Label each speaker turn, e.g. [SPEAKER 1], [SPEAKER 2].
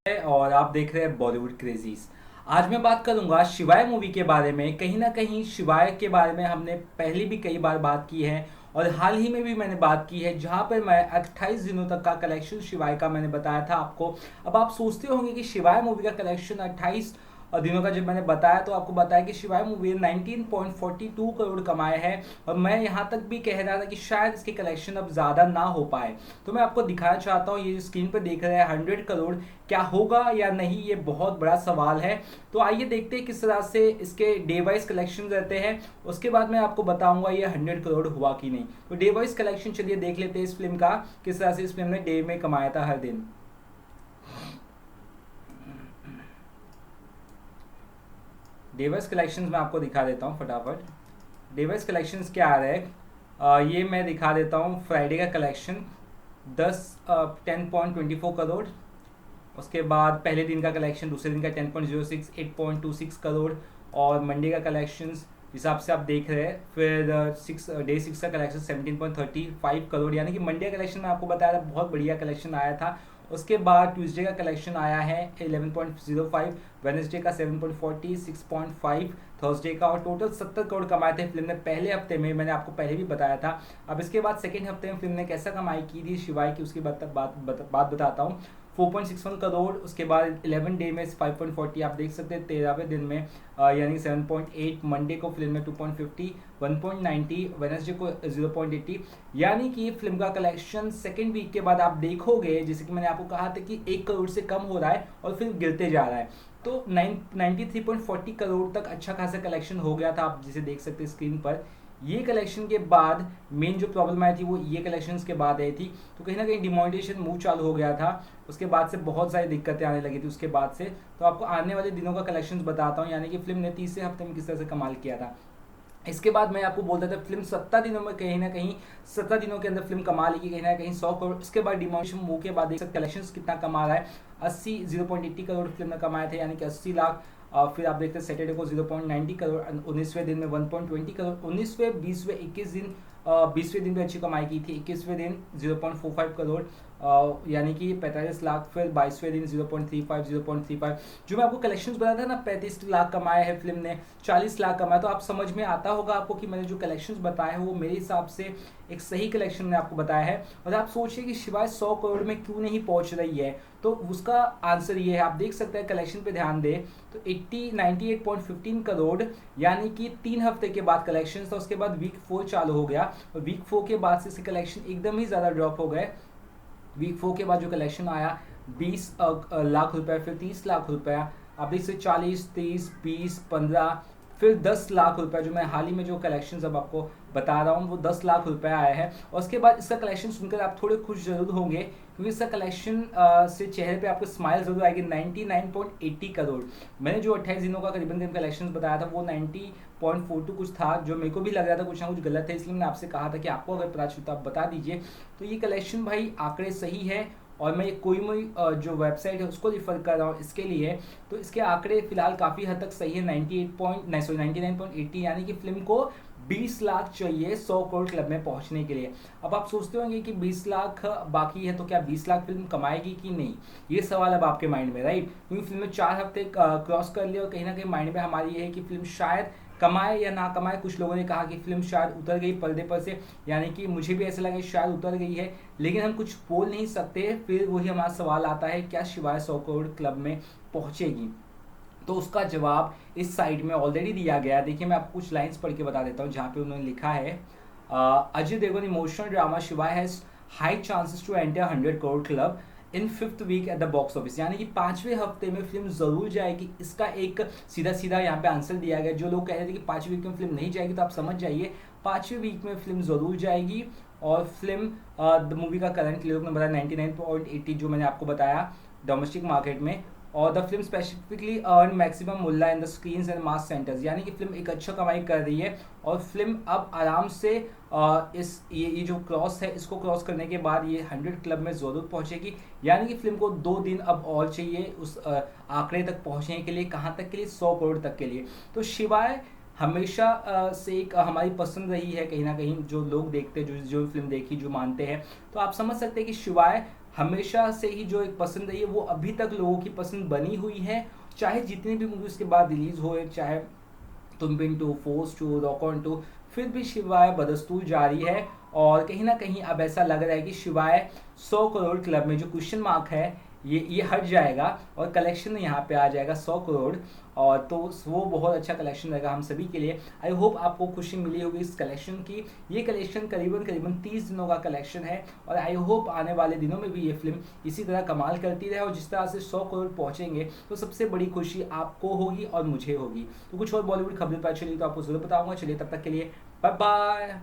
[SPEAKER 1] और आप देख रहे हैं बॉलीवुड क्रेजीज। आज मैं बात करूंगा शिवाय मूवी के बारे में। कहीं ना कहीं शिवाय के बारे में हमने पहले भी कई बार बात की है और हाल ही में भी मैंने बात की है, जहां पर मैं 28 दिनों तक का कलेक्शन शिवाय का मैंने बताया था आपको। अब आप सोचते होंगे कि शिवाय मूवी का कलेक्शन 28 दिनों का जब मैंने बताया तो आपको बताया कि शिवाय मूवी ने 19.42 करोड़ कमाए हैं, और मैं यहाँ तक भी कह रहा था कि शायद इसके कलेक्शन अब ज़्यादा ना हो पाए। तो मैं आपको दिखाना चाहता हूँ, ये स्क्रीन पर देख रहे हैं 100 करोड़ क्या होगा या नहीं, ये बहुत बड़ा सवाल है। तो आइए देखते हैं किस तरह से इसके डे वाइज कलेक्शन रहते हैं, उसके बाद मैं आपको बताऊंगा ये 100 करोड़ हुआ कि नहीं। तो डे वाइज कलेक्शन चलिए देख लेते हैं इस फिल्म का, किस तरह से इस फिल्म ने डे में कमाया था हर दिन। डेवर्स कलेक्शंस मैं आपको दिखा देता हूँ फटाफट। डेवर्स कलेक्शंस क्या आ रहा है, ये मैं दिखा देता हूँ। फ्राइडे का कलेक्शन 10.24 करोड़। उसके बाद पहले दिन का कलेक्शन, दूसरे दिन का 10.06, 8.26 करोड़। और मंडे का कलेक्शन हिसाब से आप देख रहे हैं, फिर डे 6 का कलेक्शन 17.35 करोड़, यानी कि मंडे का कलेक्शन मैं आपको बताया था बहुत बढ़िया कलेक्शन आया था। उसके बाद ट्यूसडे का कलेक्शन आया है 11.05, वेनसडे का 7.40, 6.5 थर्सडे का, और टोटल 70 करोड़ कमाए थे फिल्म ने पहले हफ्ते में। मैंने आपको पहले भी बताया था। अब इसके बाद सेकेंड हफ्ते में फिल्म ने कैसा कमाई की थी शिवाय की, उसकी बात बताता हूँ। 4.61 करोड़। उसके बाद 11 डे में 5.40 आप देख सकते हैं। 13वें दिन में यानी 7.8, मंडे को फिल्म में 2.50, 1.90, वेनसडे को 0.80, यानी कि फिल्म का कलेक्शन सेकेंड वीक के बाद आप देखोगे, जैसे कि मैंने आपको कहा था कि 1 करोड़ से कम हो रहा है और फिर गिरते जा रहा है। तो 93.40 करोड़ तक अच्छा खासा कलेक्शन हो गया था, आप जिसे देख सकते हैं स्क्रीन पर। ये कलेक्शन के बाद मेन जो प्रॉब्लम आई थी वो ये कलेक्शन के बाद आई थी। तो कहीं ना कहीं डिमोनेटाइजेशन मूव चालू हो गया था, उसके बाद से बहुत सारी दिक्कतें आने लगी थी उसके बाद से। तो आपको आने वाले दिनों का कलेक्शन बताता हूँ, यानी कि फिल्म ने तीसरे हफ्ते में किस तरह से कमाल किया था। इसके बाद मैं आपको बोलता था फिल्म 17 दिनों में कहीं ना कहीं 17 दिनों के अंदर फिल्म कमा लेगी कहीं ना कहीं 100 करोड़। इसके बाद डिमोलिशन मूव के बाद देख सकते कलेक्शन कितना कमा रहा है। 0.80 करोड़ फिल्म ने कमाए थे, यानी कि 80 लाख। फिर आप देखते हैं सैटरडे को 0.90 करोड़, 19वें दिन में 1.20 करोड़, 19वें 20वें 21 दिन, 20वें दिन भी अच्छी कमाई की थी। 21वें दिन 0.45 करोड़, यानी कि 45 लाख। फिर 22वें दिन 0.35 जो मैं आपको कलेक्शंस बताया था ना, 35 लाख कमाए हैं फिल्म ने, 40 लाख कमाए। तो आप समझ में आता होगा आपको कि मैंने जो कलेक्शंस बताए हैं वो मेरे हिसाब से एक सही कलेक्शन मैंने आपको बताया है। और आप सोचिए कि शिवाय 100 करोड़ में क्यों नहीं पहुंच रही है, तो उसका आंसर ये है। आप देख सकते हैं कलेक्शन पे ध्यान दें तो 98.15 करोड़, यानी कि 3 हफ्ते के बाद कलेक्शन था। उसके बाद वीक 4 चालू हो गया और वीक 4 के बाद से इसके कलेक्शन एकदम ही ज़्यादा ड्रॉप हो गए। वीक 4 के बाद जो कलेक्शन आया 20 लाख रुपए, फिर 30 लाख रुपया, आप देख सकते 40, 30, 20, 15, फिर 10 लाख रुपए। जो मैं हाल ही में जो कलेक्शन अब आपको बता रहा हूँ वो 10 लाख रुपए आया है। और उसके बाद इसका कलेक्शन सुनकर आप थोड़े खुश जरूर होंगे, क्योंकि इसका कलेक्शन से चेहरे पे आपको स्माइल जरूर आएगी। 99.80 करोड़। मैंने जो 28 दिनों का करीबन कलेक्शन बताया था वो 90.42 कुछ था, जो मेरे को भी लग रहा था कुछ ना कुछ गलत है, इसलिए मैंने आपसे कहा था कि आपको अगर पता चलता आप बता दीजिए। तो ये कलेक्शन भाई आंकड़े सही है, और मैं कोई जो वेबसाइट है उसको रिफर कर रहा हूँ इसके लिए। तो इसके आंकड़े फिलहाल काफ़ी हद तक सही है। 99.80, यानी कि फिल्म को 20 लाख चाहिए 100 करोड़ क्लब में पहुंचने के लिए। अब आप सोचते होंगे कि 20 लाख बाकी है तो क्या 20 लाख फिल्म कमाएगी कि नहीं, ये सवाल अब आपके माइंड में, राइट। क्योंकि फिल्म में 4 हफ्ते क्रॉस कर लिए और कहीं ना कहीं माइंड में हमारी ये है कि फिल्म शायद कमाए या ना कमाए। कुछ लोगों ने कहा कि फिल्म शायद उतर गई पर्दे पर से, यानी कि मुझे भी ऐसा लगा शायद उतर गई है, लेकिन हम कुछ बोल नहीं सकते। फिर वही हमारा सवाल आता है, क्या शिवाय 100 करोड़ क्लब में पहुंचेगी। तो उसका जवाब इस साइड में ऑलरेडी दिया गया है। देखिए मैं आपको कुछ लाइंस पढ़ के बता देता हूँ, जहाँ पे उन्होंने लिखा है Ajay Devgn emotional drama Shivaay has high chances to enter 100 crore club in 5th week at the box office, यानी कि 5वें हफ्ते में फिल्म जरूर जाएगी। इसका एक सीधा सीधा यहाँ पे आंसर दिया गया। जो लोग कह रहे थे कि 5वें वीक में फिल्म नहीं जाएगी, तो आप समझ जाइए 5वें वीक में फिल्म जरूर जाएगी। और फिल्म द मूवी का करंट लोग ने बताया 99.80, जो मैंने आपको बताया डोमेस्टिक मार्केट में। और the film specifically earn maximum moolah in the screens and mass centres, यानी कि फिल्म एक अच्छा कमाई कर रही है। और फिल्म अब आराम से इस ये जो क्रॉस है इसको क्रॉस करने के बाद ये 100 क्लब में जरूर पहुंचेगी। यानी कि फिल्म को 2 दिन अब और चाहिए उस आंकड़े तक पहुंचने के लिए। कहाँ तक के लिए, 100 करोड़ तक के लिए। तो शिवाय हमेशा से एक हमारी पसंद रही है कहीं ना कहीं, जो लोग देखते हैं, जो फिल्म देखी, जो मानते हैं। तो आप समझ सकते हैं कि शिवाय हमेशा से ही जो एक पसंद रही है वो अभी तक लोगों की पसंद बनी हुई है, चाहे जितनी भी मूवी उसके बाद रिलीज हो, चाहे Tum Bin two, Force two, Rock On two, फिर भी शिवाय बदस्तूर जारी है। और कहीं ना कहीं अब ऐसा लग रहा है कि शिवाय 100 करोड़ क्लब में जो क्वेश्चन मार्क है ये हट जाएगा और कलेक्शन यहाँ पे आ जाएगा 100 करोड़। और तो वो बहुत अच्छा कलेक्शन रहेगा हम सभी के लिए। आई होप आपको खुशी मिली होगी इस कलेक्शन की। ये कलेक्शन करीबन करीबन 30 दिनों का कलेक्शन है और आई होप आने वाले दिनों में भी ये फिल्म इसी तरह कमाल करती रहे और जिस तरह से 100 करोड़ पहुंचेंगे तो सबसे बड़ी खुशी आपको होगी और मुझे होगी। तो कुछ और बॉलीवुड खबरें पता चली तो आपको जरूर बताऊंगा। चलिए तब तक के लिए बाय बाय।